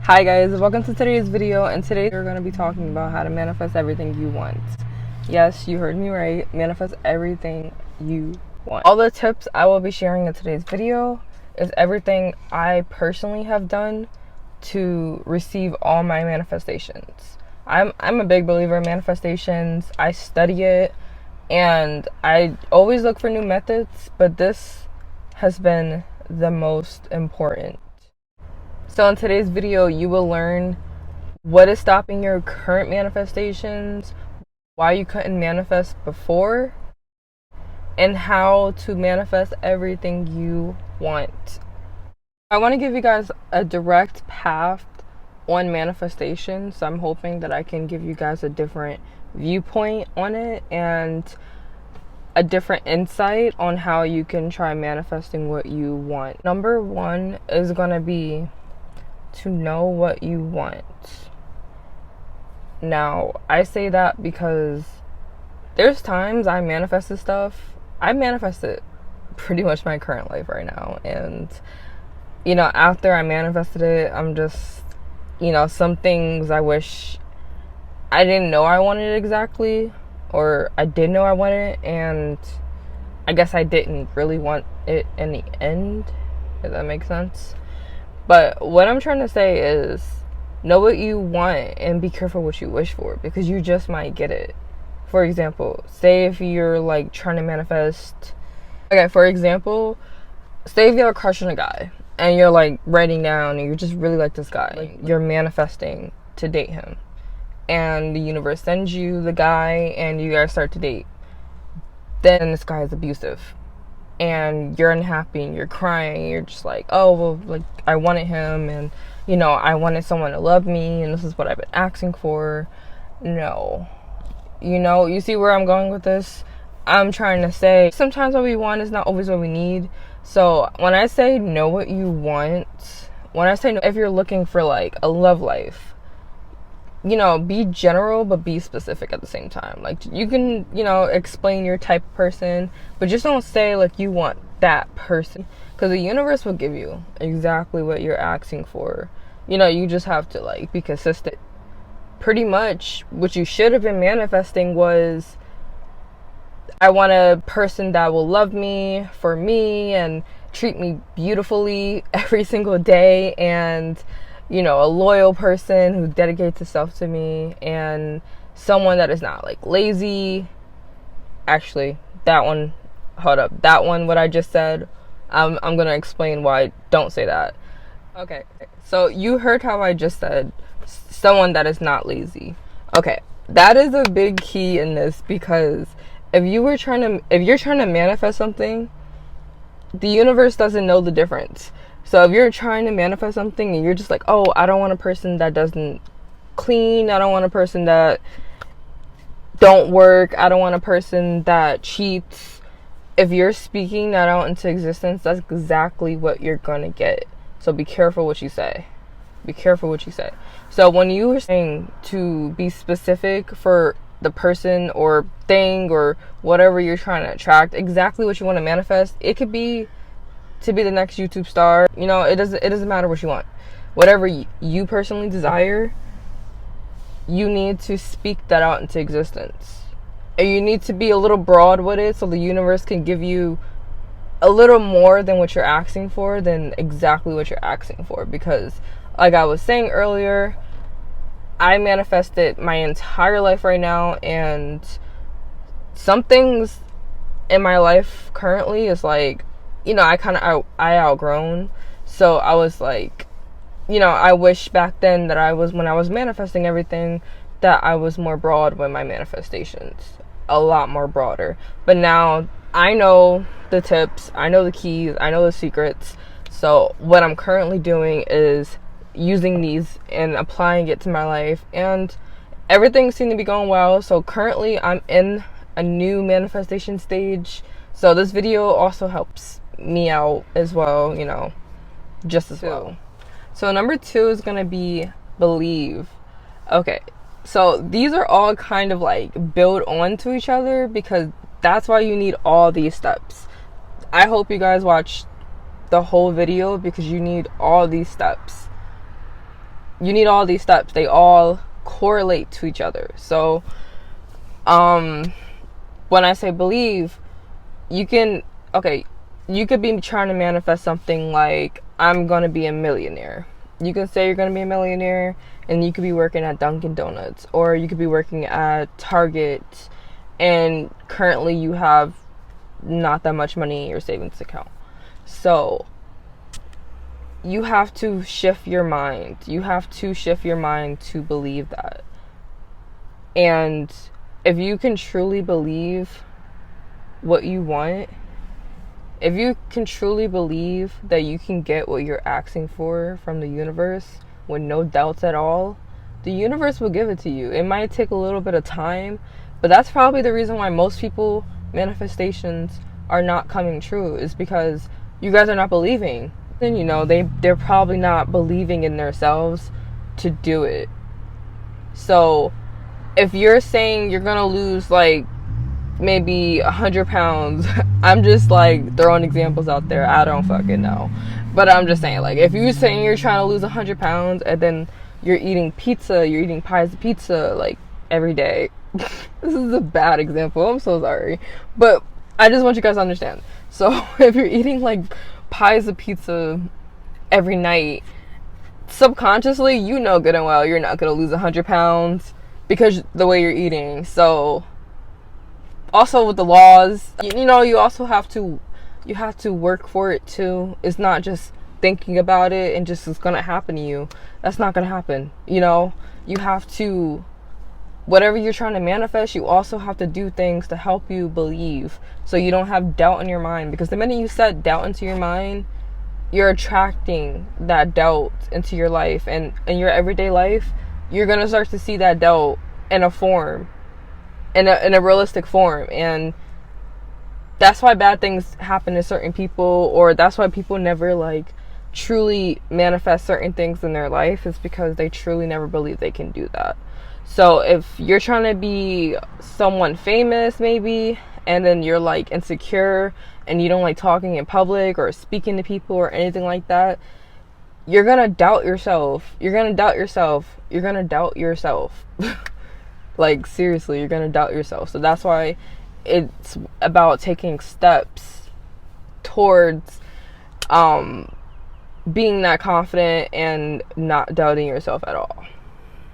Hi guys, welcome to today's video, and today we're going to be talking about how to manifest everything you want. Yes, you heard me right, manifest everything you want. All the tips I will be sharing in today's video is everything I personally have done to receive all my manifestations. I'm a big believer in manifestations. I study it and I always look for new methods, but this has been the most important. So in today's video, you will learn what is stopping your current manifestations, why you couldn't manifest before, and how to manifest everything you want. I want to give you guys a direct path on manifestation, so I'm hoping that I can give you guys a different viewpoint on it and a different insight on how you can try manifesting what you want. Number one is going to be to know what you want. Now, I say that because there's times I manifested stuff. I manifested pretty much my current life right now, and after I manifested it, I'm just some things I wish I didn't know I wanted exactly, or I did know I wanted it, and I guess I didn't really want it in the end, if that makes sense. But what I'm trying to say is, know what you want and be careful what you wish for, because you just might get it. For example, say if you're like trying to manifest, for example, say if you have a crush on a guy and you're like writing down and you just really like this guy, you're manifesting to date him, and the universe sends you the guy and you guys start to date. Then this guy is abusive and you're unhappy and you're crying. You're just like, oh, well, like, I wanted him, and I wanted someone to love me, and this is what I've been asking for. No, you see where I'm going with this? I'm trying to say sometimes what we want is not always what we need. So when I say know what you want, when I say if you're looking for like a love life, be general but be specific at the same time. Like, you can, explain your type of person, but just don't say like you want that person, because the universe will give you exactly what you're asking for. You just have to like be consistent. Pretty much what you should have been manifesting was, I want a person that will love me for me and treat me beautifully every single day, and a loyal person who dedicates herself to me, and someone that is not like lazy. Actually, that one, what I just said, I'm gonna explain why. Don't say that. Okay, so you heard how I just said someone that is not lazy. Okay, that is a big key in this, because if you're trying to manifest something, the universe doesn't know the difference. So if you're trying to manifest something and you're just like, oh, I don't want a person that doesn't clean, I don't want a person that don't work, I don't want a person that cheats. If you're speaking that out into existence, that's exactly what you're gonna get. So be careful what you say. Be careful what you say. So when you are saying to be specific for the person or thing or whatever you're trying to attract, exactly what you want to manifest, it could be to be the next YouTube star. It doesn't matter what you want. Whatever you personally desire, you need to speak that out into existence. And you need to be a little broad with it, so the universe can give you a little more than what you're asking for, than exactly what you're asking for. Because like I was saying earlier, I manifested my entire life right now, and some things in my life currently is like, I outgrown. So I was like, I wish back then that when I was manifesting everything, that I was more broad with my manifestations, a lot more broader. But now I know the tips, I know the keys, I know the secrets. So what I'm currently doing is using these and applying it to my life, and everything seemed to be going well. So currently I'm in a new manifestation stage. So this video also helps me out as well, just as well. So number 2 is gonna be believe. Okay, so these are all kind of like build on to each other, because that's why you need all these steps. I hope you guys watch the whole video, because you need all these steps. You need all these steps. They all correlate to each other. So when I say believe, you could be trying to manifest something like, I'm gonna be a millionaire. You can say you're gonna be a millionaire, and you could be working at Dunkin' Donuts, or you could be working at Target, and currently you have not that much money in your savings account. So you have to shift your mind. You have to shift your mind to believe that. And if you can truly believe what you want, if you can truly believe that you can get what you're asking for from the universe with no doubts at all, the universe will give it to you. It might take a little bit of time, but that's probably the reason why most people manifestations are not coming true, is because you guys are not believing. Then they're probably not believing in themselves to do it. So if you're saying you're gonna lose like maybe 100 pounds, I'm just like throwing examples out there, I don't fucking know, but I'm just saying, like, if you're saying you're trying to lose 100 pounds and then you're eating pies of pizza like every day, this is a bad example, I'm so sorry, but I just want you guys to understand. So if you're eating like pies of pizza every night, subconsciously you know good and well you're not gonna lose 100 pounds because the way you're eating. So also with the laws, you also have to work for it too. It's not just thinking about it and just it's gonna happen to you. That's not gonna happen. You have to, whatever you're trying to manifest, you also have to do things to help you believe, so you don't have doubt in your mind. Because the minute you set doubt into your mind, you're attracting that doubt into your life, and in your everyday life you're gonna start to see that doubt in a form, in a realistic form. And that's why bad things happen to certain people, or that's why people never like truly manifest certain things in their life, is because they truly never believe they can do that. So if you're trying to be someone famous maybe, and then you're like insecure and you don't like talking in public or speaking to people or anything like that, you're gonna doubt yourself. Like, seriously, you're gonna doubt yourself. So that's why it's about taking steps towards being that confident and not doubting yourself at all.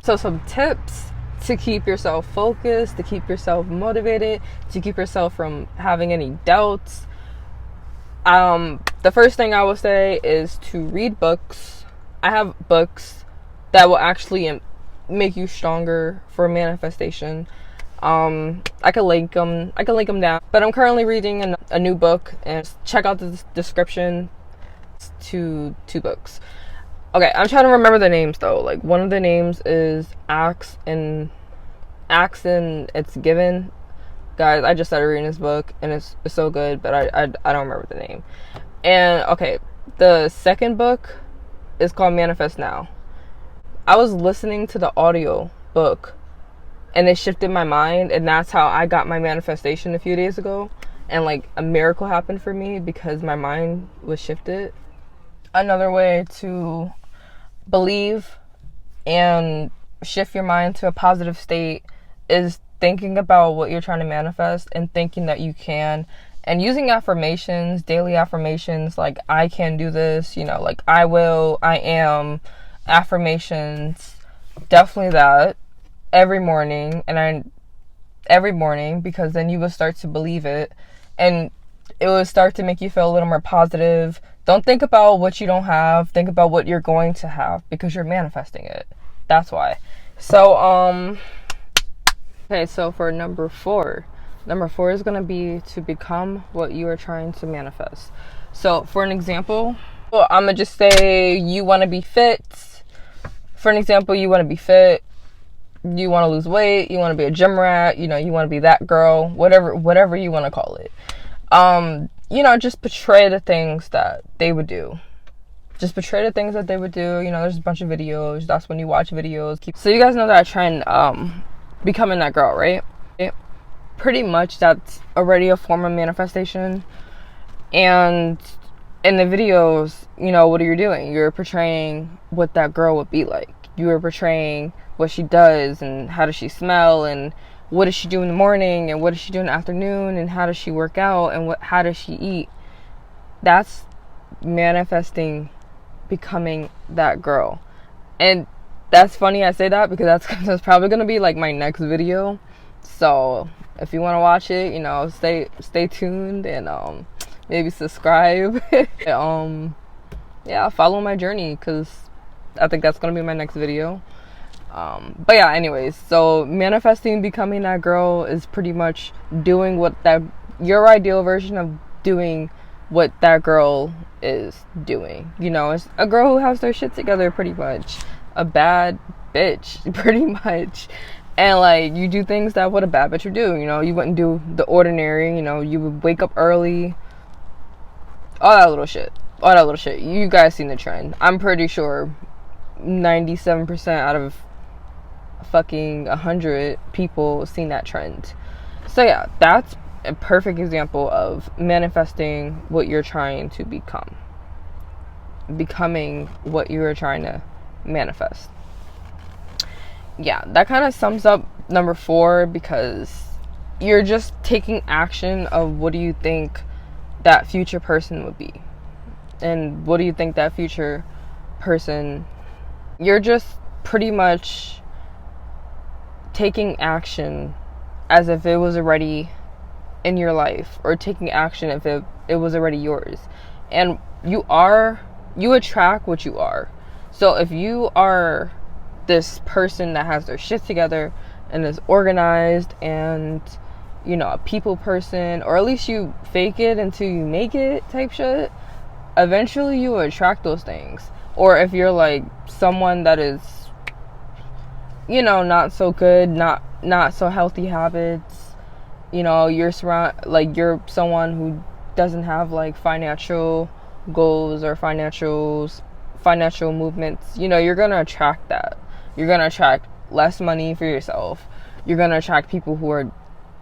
So some tips to keep yourself focused, to keep yourself motivated, to keep yourself from having any doubts. The first thing I will say is to read books. I have books that will actually make you stronger for manifestation. I could link them down. But I'm currently reading a new book, and check out the description to 2 books. Okay, I'm trying to remember the names though. Like, one of the names is Acts and It's Given. Guys, I just started reading this book and it's so good, but I don't remember the name. And okay, the second book is called Manifest Now. I was listening to the audio book and it shifted my mind, and that's how I got my manifestation a few days ago. And like a miracle happened for me because my mind was shifted. Another way to believe and shift your mind to a positive state is thinking about what you're trying to manifest and thinking that you can, and using affirmations, daily affirmations like I can do this, like I will, I am, affirmations, definitely that every morning, because then you will start to believe it and it will start to make you feel a little more positive. Don't think about what you don't have, think about what you're going to have, because you're manifesting it. That's why. So okay, so for number 4 is going to be to become what you are trying to manifest. So for an example, I'm going to just say you want to be fit. For an example, you want to be fit, you want to lose weight, you want to be a gym rat, you want to be that girl, whatever you want to call it. Just portray the things that they would do. There's a bunch of videos. That's when you watch videos. So you guys know that trend, becoming that girl, right? Pretty much that's already a form of manifestation. And in the videos, what are you doing? You're portraying what that girl would be like. you were portraying what she does and how does she smell and what does she do in the morning and what does she do in the afternoon and how does she work out and how does she eat. That's manifesting becoming that girl. And that's funny I say that because that's probably gonna be like my next video. So if you want to watch it, you know, stay tuned and maybe subscribe. Yeah, follow my journey because I think that's gonna be my next video. But yeah, anyways, so manifesting becoming that girl is pretty much doing your ideal version of doing what that girl is doing. You know, it's a girl who has their shit together, pretty much. A bad bitch, pretty much. And like, you do things that what a bad bitch would do. You know, you wouldn't do the ordinary. You know, you would wake up early. All that little shit. You guys seen the trend. I'm pretty sure 97% out of fucking 100 people seen that trend. So yeah, that's a perfect example of manifesting what you're trying to become. Becoming what you are trying to manifest. Yeah, that kind of sums up number 4 because you're just taking action of what do you think that future person would be. And what do you think that future person... You're just pretty much taking action as if it was already in your life, or taking action if it was already yours. And you attract what you are. So if you are this person that has their shit together and is organized and, you know, a people person, or at least you fake it until you make it type shit, eventually you will attract those things. Or if you're like someone that is, you know, not so good, not so healthy habits, you know, you're someone who doesn't have like financial goals or financial movements, you know, you're gonna attract that. You're gonna attract less money for yourself. You're gonna attract people who are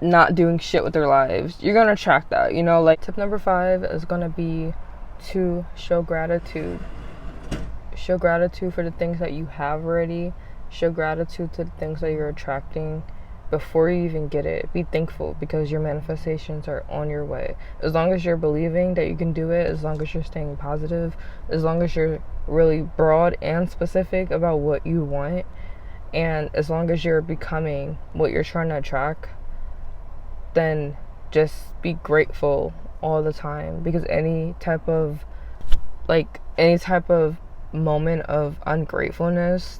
not doing shit with their lives. You're gonna attract that, you know. Like, tip number 5 is gonna be to show gratitude. Show gratitude for the things that you have already. Show gratitude to the things that you're attracting before you even get it. Be thankful because your manifestations are on your way. As long as you're believing that you can do it, as long as you're staying positive, as long as you're really broad and specific about what you want, and as long as you're becoming what you're trying to attract, then just be grateful all the time, because any type of moment of ungratefulness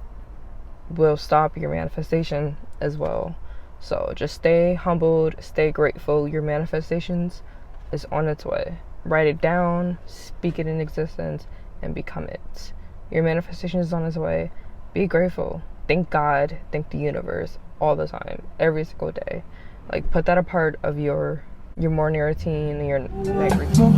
will stop your manifestation as well. So just stay humbled, stay grateful. Your manifestations is on its way. Write it down, speak it in existence, and become it. Your manifestation is on its way. Be grateful. Thank God, thank the universe all the time, every single day. Like, put that a part of your morning routine, your night routine.